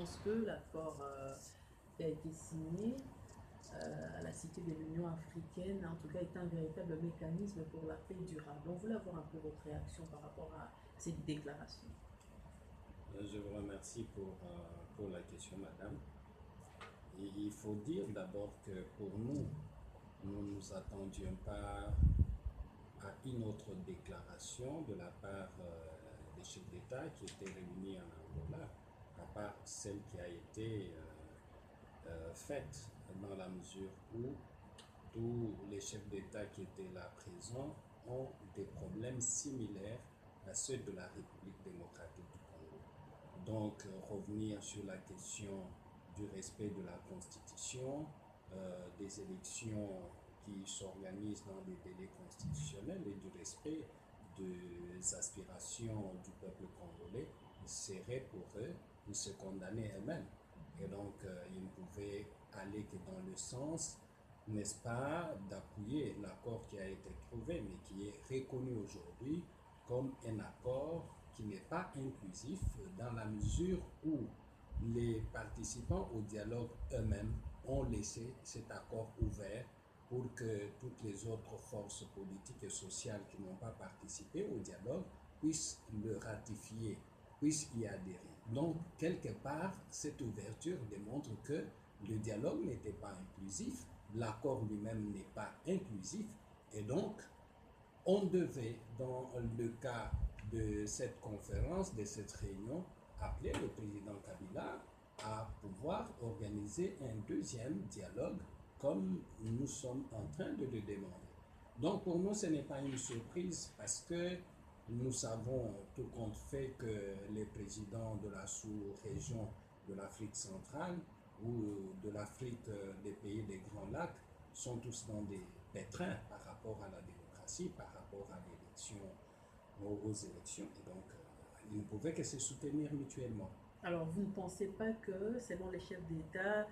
pense que l'accord qui a été signé à la Cité de l'Union africaine, en tout cas, est un véritable mécanisme pour la paix durable. On voulait avoir un peu votre réaction par rapport à cette déclaration. Je vous remercie pour la question, madame. Et il faut dire d'abord que pour nous, nous ne nous attendions pas à une autre déclaration de la part des chefs d'État qui étaient réunis en Angola, à part celle qui a été faite dans la mesure où tous les chefs d'État qui étaient là présents ont des problèmes similaires à ceux de la République démocratique du Congo. Donc, revenir sur la question du respect de la Constitution, des élections qui s'organisent dans des délais constitutionnels et du respect des aspirations du peuple congolais serait pour eux de se condamner eux-mêmes. Et donc, ils ne pouvaient aller que dans le sens, n'est-ce pas, d'appuyer l'accord qui a été trouvé, mais qui est reconnu aujourd'hui comme un accord qui n'est pas inclusif dans la mesure où les participants au dialogue eux-mêmes ont laissé cet accord ouvert pour que toutes les autres forces politiques et sociales qui n'ont pas participé au dialogue puissent le ratifier, puissent y adhérer. Donc, quelque part, cette ouverture démontre que le dialogue n'était pas inclusif, l'accord lui-même n'est pas inclusif, et donc, on devait, dans le cas de cette conférence, de cette réunion, appeler le président Kabila à pouvoir organiser un deuxième dialogue comme nous sommes en train de le demander. Donc pour nous, ce n'est pas une surprise parce que nous savons tout compte fait que les présidents de la sous-région de l'Afrique centrale ou de l'Afrique des pays des Grands Lacs sont tous dans des pétrins par rapport à la démocratie, par rapport à l'élection, aux élections. Et donc, ils ne pouvaient que se soutenir mutuellement. Alors, vous ne pensez pas que, selon les chefs d'État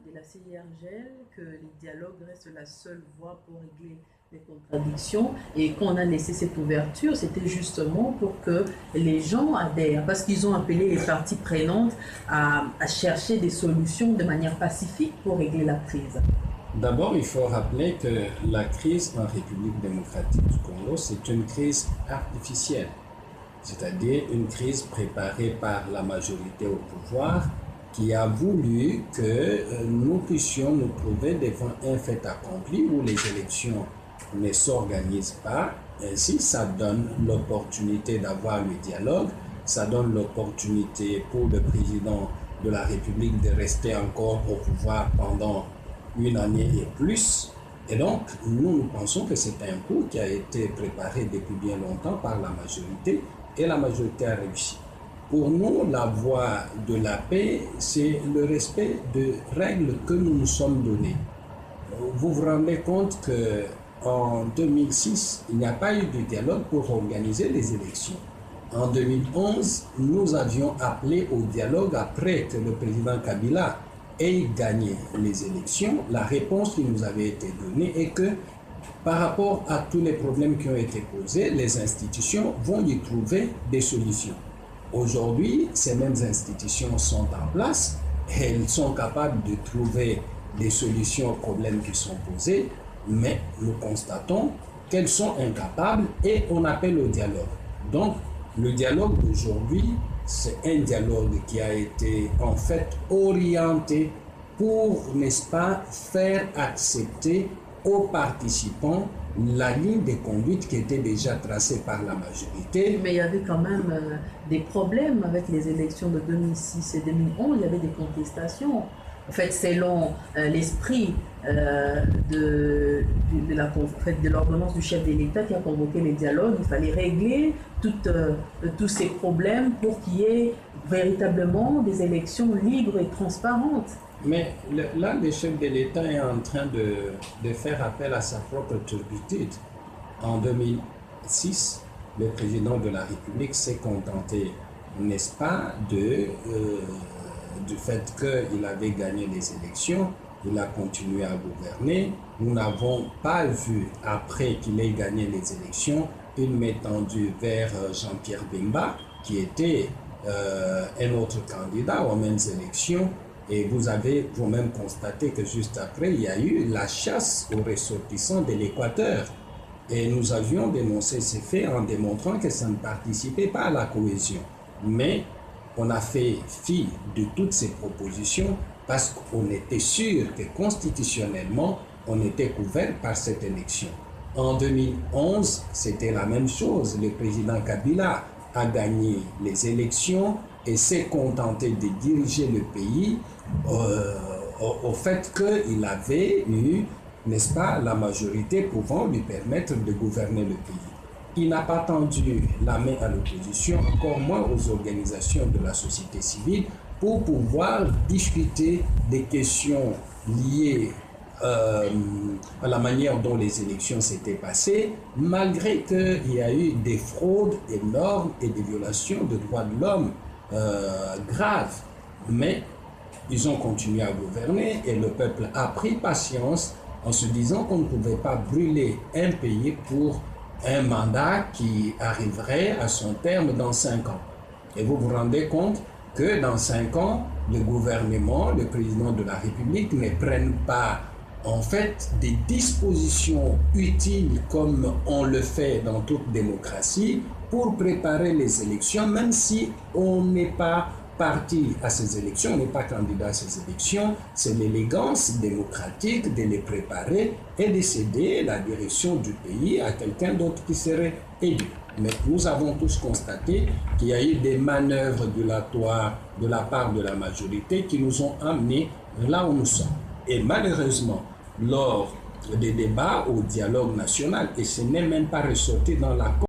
de la CIRGL, que les dialogues restent la seule voie pour régler les contradictions, et qu'on a laissé cette ouverture, c'était justement pour que les gens adhèrent, parce qu'ils ont appelé les parties prenantes à chercher des solutions de manière pacifique pour régler la crise? D'abord, il faut rappeler que la crise en République démocratique du Congo, c'est une crise artificielle, c'est-à-dire une crise préparée par la majorité au pouvoir qui a voulu que nous puissions nous trouver devant un fait accompli où les élections ne s'organisent pas. Ainsi, ça donne l'opportunité d'avoir le dialogue, ça donne l'opportunité pour le président de la République de rester encore au pouvoir pendant une année et plus. Et donc, nous pensons que c'est un coup qui a été préparé depuis bien longtemps par la majorité, et la majorité a réussi. Pour nous, la voie de la paix, c'est le respect de règles que nous nous sommes données. Vous vous rendez compte qu'en 2006, il n'y a pas eu de dialogue pour organiser les élections. En 2011, nous avions appelé au dialogue après que le président Kabila ait gagné les élections. La réponse qui nous avait été donnée est que par rapport à tous les problèmes qui ont été posés, les institutions vont y trouver des solutions. Aujourd'hui, ces mêmes institutions sont en place, elles sont capables de trouver des solutions aux problèmes qui sont posés, mais nous constatons qu'elles sont incapables et on appelle au dialogue. Donc, le dialogue d'aujourd'hui, c'est un dialogue qui a été en fait orienté pour, n'est-ce pas, faire accepter aux participants la ligne de conduite qui était déjà tracée par la majorité. Mais il y avait quand même des problèmes avec les élections de 2006 et 2011, il y avait des contestations. En fait, selon l'esprit de l'ordonnance du chef de l'État qui a convoqué les dialogues, il fallait régler tous ces problèmes pour qu'il y ait véritablement des élections libres et transparentes. Mais là, le chef de l'État est en train de faire appel à sa propre turpitude. En 2006, le président de la République s'est contenté, n'est-ce pas, du fait qu'il avait gagné les élections, il a continué à gouverner. Nous n'avons pas vu, après qu'il ait gagné les élections, une main tendue vers Jean-Pierre Bemba, qui était un autre candidat aux mêmes élections. Et vous avez vous-même constaté que juste après, il y a eu la chasse aux ressortissants de l'Équateur. Et nous avions dénoncé ces faits en démontrant que ça ne participait pas à la cohésion. Mais on a fait fi de toutes ces propositions parce qu'on était sûr que constitutionnellement, on était couvert par cette élection. En 2011, c'était la même chose. Le président Kabila a gagné les élections et s'est contenté de diriger le pays au fait qu'il avait eu, n'est-ce pas, la majorité pouvant lui permettre de gouverner le pays. Il n'a pas tendu la main à l'opposition, encore moins aux organisations de la société civile, pour pouvoir discuter des questions liées à la manière dont les élections s'étaient passées, malgré qu'il y a eu des fraudes énormes et des violations de droits de l'homme graves. Mais ils ont continué à gouverner et le peuple a pris patience en se disant qu'on ne pouvait pas brûler un pays pour un mandat qui arriverait à son terme dans 5 ans. Et vous vous rendez compte que dans 5 ans, le gouvernement, le président de la République ne prenne pas en fait des dispositions utiles comme on le fait dans toute démocratie pour préparer les élections, même si on n'est pas parti à ces élections, on n'est pas candidat à ces élections, c'est l'élégance démocratique de les préparer et de céder la direction du pays à quelqu'un d'autre qui serait élu. Mais nous avons tous constaté qu'il y a eu des manœuvres dilatoires de la part de la majorité qui nous ont amenés là où nous sommes. Et malheureusement, lors des débats au dialogue national, et ce n'est même pas ressorti dans l'accord,